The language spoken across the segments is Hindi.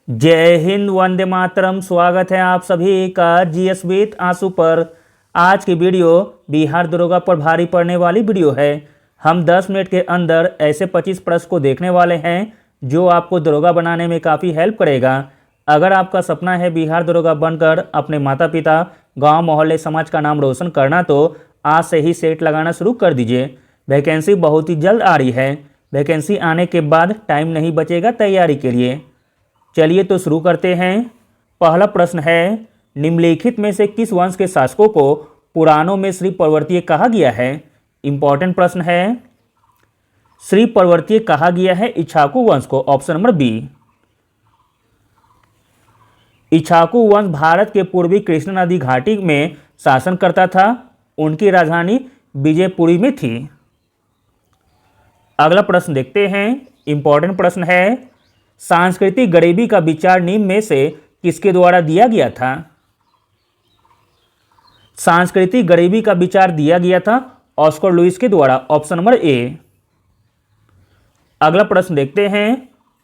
जय हिंद, वंदे मातरम। स्वागत है आप सभी का जीएस विद आंसू पर। आज की वीडियो बिहार दरोगा पर भारी पड़ने वाली वीडियो है। हम 10 मिनट के अंदर ऐसे 25 प्रश्न को देखने वाले हैं जो आपको दरोगा बनाने में काफ़ी हेल्प करेगा। अगर आपका सपना है बिहार दरोगा बनकर अपने माता पिता, गांव, मोहल्ले, समाज का नाम रोशन करना, तो आज से ही सेट लगाना शुरू कर दीजिए। वैकेंसी बहुत ही जल्द आ रही है। वैकेंसी आने के बाद टाइम नहीं बचेगा तैयारी के लिए। चलिए तो शुरू करते हैं। पहला प्रश्न है, निम्नलिखित में से किस वंश के शासकों को पुराणों में श्री पर्वतीय कहा गया है? इंपॉर्टेंट प्रश्न है। श्री पर्वतीय कहा गया है इक्ष्वाकु वंश को। Option number B. इक्ष्वाकु वंश भारत के पूर्वी कृष्ण नदी घाटी में शासन करता था। उनकी राजधानी विजयपुरी में थी। अगला प्रश्न देखते हैं। इंपॉर्टेंट प्रश्न है, सांस्कृतिक गरीबी का विचार निम्न में से किसके द्वारा दिया गया था? सांस्कृतिक गरीबी का विचार दिया गया था ऑस्कर लुईस के द्वारा। Option number A. अगला प्रश्न देखते हैं।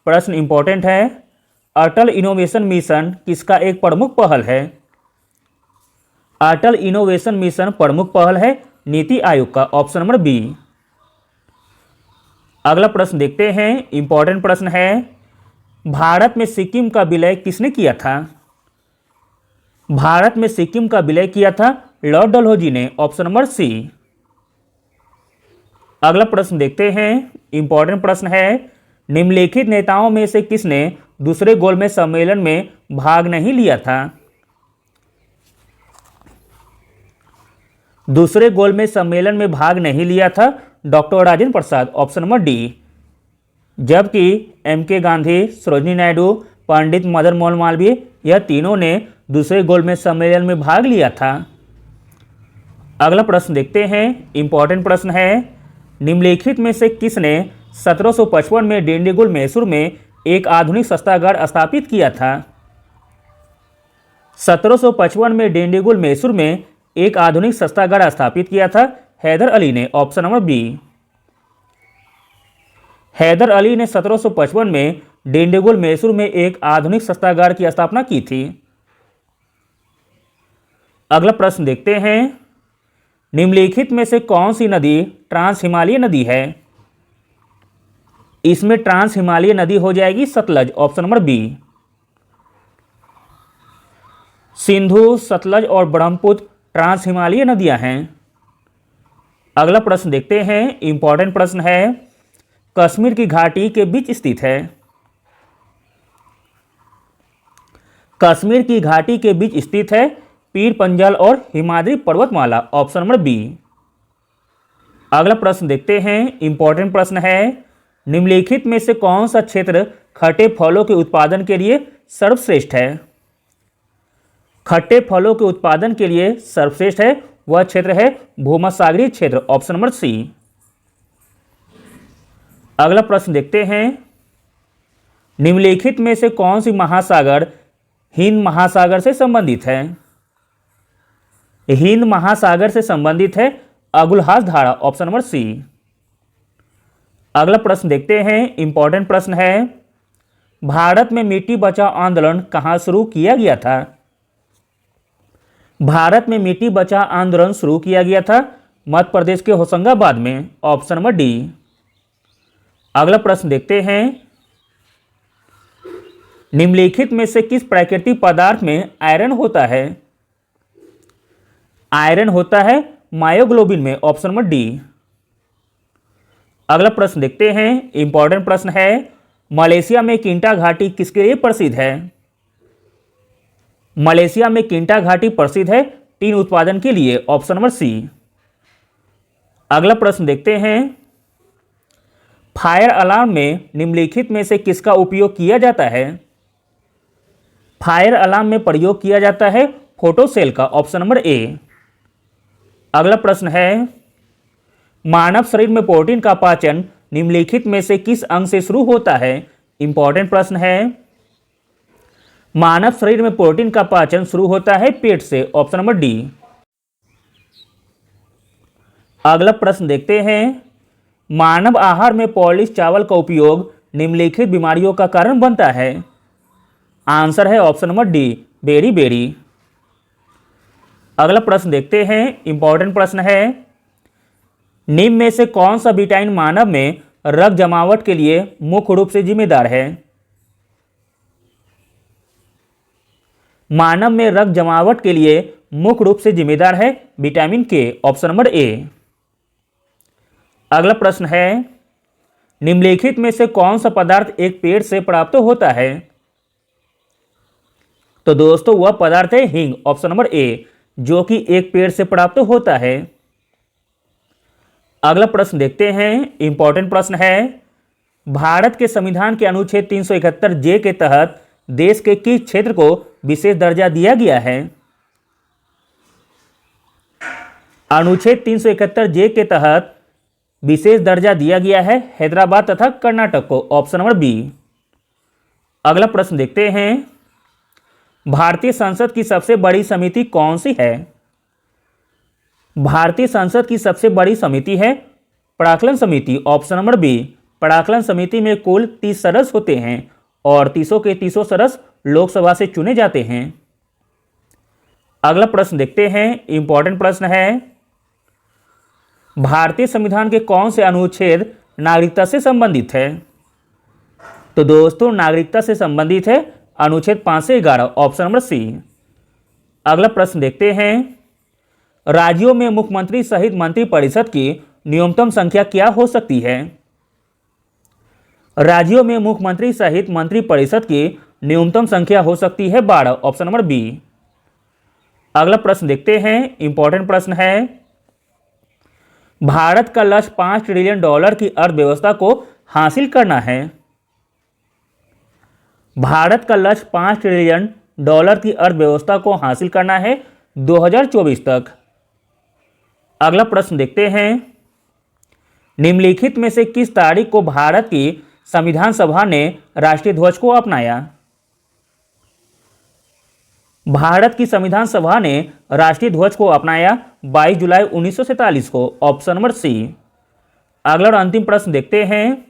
प्रश्न इंपॉर्टेंट है। अटल इनोवेशन मिशन किसका एक प्रमुख पहल है? अटल इनोवेशन मिशन प्रमुख पहल है नीति आयोग का। Option number B. अगला प्रश्न देखते हैं। इंपॉर्टेंट प्रश्न है, भारत में सिक्किम का विलय किसने किया था? भारत में सिक्किम का विलय किया था लॉर्ड डलहौजी ने। Option number C. अगला प्रश्न देखते हैं। इंपॉर्टेंट प्रश्न है, निम्नलिखित नेताओं में से किसने दूसरे गोलमेज सम्मेलन में भाग नहीं लिया था? दूसरे गोलमेज सम्मेलन में भाग नहीं लिया था doctor Rajendra Prasad. Option number D. जबकि एम.के. गांधी, सरोजिनी नायडू, पंडित मदन मोहन मालवीय, यह तीनों ने दूसरे गोलमेज सम्मेलन में भाग लिया था। अगला प्रश्न देखते हैं। इंपॉर्टेंट प्रश्न है, निम्नलिखित में से किसने 1755 में डिंडीगुल मैसूर में एक आधुनिक शस्त्रागार स्थापित किया था? 1755 में डिंडीगुल मैसूर में एक आधुनिक शस्त्रागार स्थापित किया था हैदर अली ने। Option number B. Hyder Ali ने 1755 में डिंडीगुल मैसूर में एक आधुनिक शस्त्रागार की स्थापना की थी। अगला प्रश्न देखते हैं। निम्नलिखित में से कौन सी नदी ट्रांस हिमालय नदी है? इसमें ट्रांस हिमालय नदी हो जाएगी Sutlej. Option number B. Sindhu, Sutlej और ब्रह्मपुत्र ट्रांस हिमालय नदियां हैं। अगला प्रश्न देखते हैं। इंपॉर्टेंट प्रश्न है, कश्मीर की घाटी के बीच स्थित है। कश्मीर की घाटी के बीच स्थित है पीर पंजाल और हिमाद्री पर्वतमाला। Option number B. अगला प्रश्न देखते हैं। इंपॉर्टेंट प्रश्न है, निम्नलिखित में से कौन सा क्षेत्र खट्टे फलों के उत्पादन के लिए सर्वश्रेष्ठ है? खट्टे फलों के उत्पादन के लिए सर्वश्रेष्ठ है वह क्षेत्र है भूमध्यसागरीय क्षेत्र। Option number C. अगला प्रश्न देखते हैं। निम्नलिखित में से कौन सी महासागर हिंद महासागर से संबंधित है? हिंद महासागर से संबंधित है अगुलहास धारा। Option number C. अगला प्रश्न देखते हैं। इंपॉर्टेंट प्रश्न है, भारत में मिट्टी बचाओ आंदोलन कहां शुरू किया गया था? भारत में मिट्टी बचाओ आंदोलन शुरू किया गया था मध्य प्रदेश के होशंगाबाद में। Option number D. अगला प्रश्न देखते हैं। निम्नलिखित में से किस प्राकृतिक पदार्थ में आयरन होता है? आयरन होता है मायोग्लोबिन में। Option number D. अगला प्रश्न देखते हैं। इंपॉर्टेंट प्रश्न है, मलेशिया में किंटा घाटी किसके लिए प्रसिद्ध है? मलेशिया में किंटा घाटी प्रसिद्ध है टीन उत्पादन के लिए। Option number C. अगला प्रश्न देखते हैं। फायर अलार्म में निम्नलिखित में से किसका उपयोग किया जाता है? फायर अलार्म में प्रयोग किया जाता है फोटो सेल का। Option number A. अगला प्रश्न है, मानव शरीर में प्रोटीन का पाचन निम्नलिखित में से किस अंग से शुरू होता है? इंपॉर्टेंट प्रश्न है, मानव शरीर में प्रोटीन का पाचन शुरू होता है पेट से। Option number D. अगला प्रश्न देखते हैं। मानव आहार में पॉलिश चावल का उपयोग निम्नलिखित बीमारियों का कारण बनता है। आंसर है option number D, beriberi. अगला प्रश्न देखते हैं, इंपॉर्टेंट प्रश्न है, निम्न में से कौन सा विटामिन मानव में रक्त जमावट के लिए मुख्य रूप से जिम्मेदार है? मानव में रक्त जमावट के लिए मुख्य रूप से जिम्मेदार है विटामिन के, ऑप्शन नंबर ए। अगला प्रश्न है, निम्नलिखित में से कौन सा पदार्थ एक पेड़ से प्राप्त होता है? तो दोस्तों वह पदार्थ है हींग, ऑप्शन नंबर ए, जो कि एक पेड़ से प्राप्त होता है। अगला प्रश्न देखते हैं, इंपॉर्टेंट प्रश्न है, भारत के संविधान के अनुच्छेद 371 जे के तहत देश के किस क्षेत्र को विशेष दर्जा दिया गया है? अनुच्छेद 371 जे के तहत विशेष दर्जा दिया गया है हैदराबाद तथा कर्नाटक को, ऑप्शन नंबर बी। अगला प्रश्न देखते हैं, भारतीय संसद की सबसे बड़ी समिति कौन सी है? भारतीय संसद की सबसे बड़ी समिति है प्राक्कलन समिति, ऑप्शन नंबर बी। प्राक्कलन समिति में कुल 30 सदस्य होते हैं और 30 के 30 सदस्य लोकसभा से चुने जाते हैं। अगला प्रश्न देखते हैं, इंपॉर्टेंट प्रश्न है, भारतीय संविधान के कौन से अनुच्छेद नागरिकता से संबंधित है? तो दोस्तों नागरिकता से संबंधित है अनुच्छेद 5 से 11, ऑप्शन नंबर सी। अगला प्रश्न देखते हैं, राज्यों में मुख्यमंत्री सहित मंत्रिपरिषद की न्यूनतम संख्या क्या हो सकती है? राज्यों में मुख्यमंत्री सहित मंत्रिपरिषद की न्यूनतम संख्या हो सकती है 12, ऑप्शन नंबर बी। अगला प्रश्न देखते हैं, इंपॉर्टेंट प्रश्न है, भारत का लक्ष्य $5 ट्रिलियन की अर्थव्यवस्था को हासिल करना है। भारत का लक्ष्य $5 ट्रिलियन की अर्थव्यवस्था को हासिल करना है 2024 तक। अगला प्रश्न देखते हैं, निम्नलिखित में से किस तारीख को भारत की संविधान सभा ने राष्ट्रीय ध्वज को अपनाया? भारत की संविधान सभा ने राष्ट्रीय ध्वज को अपनाया 22 जुलाई 1947 को, ऑप्शन नंबर सी। अगला और अंतिम प्रश्न देखते हैं,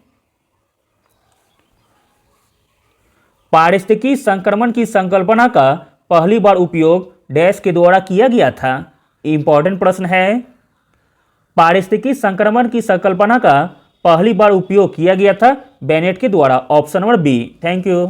पारिस्थितिकी संक्रमण की संकल्पना का पहली बार उपयोग डैश के द्वारा किया गया था? इंपॉर्टेंट प्रश्न है, पारिस्थितिकी संक्रमण की संकल्पना का पहली बार उपयोग किया गया था बेनेट के द्वारा, option number B. Thank you.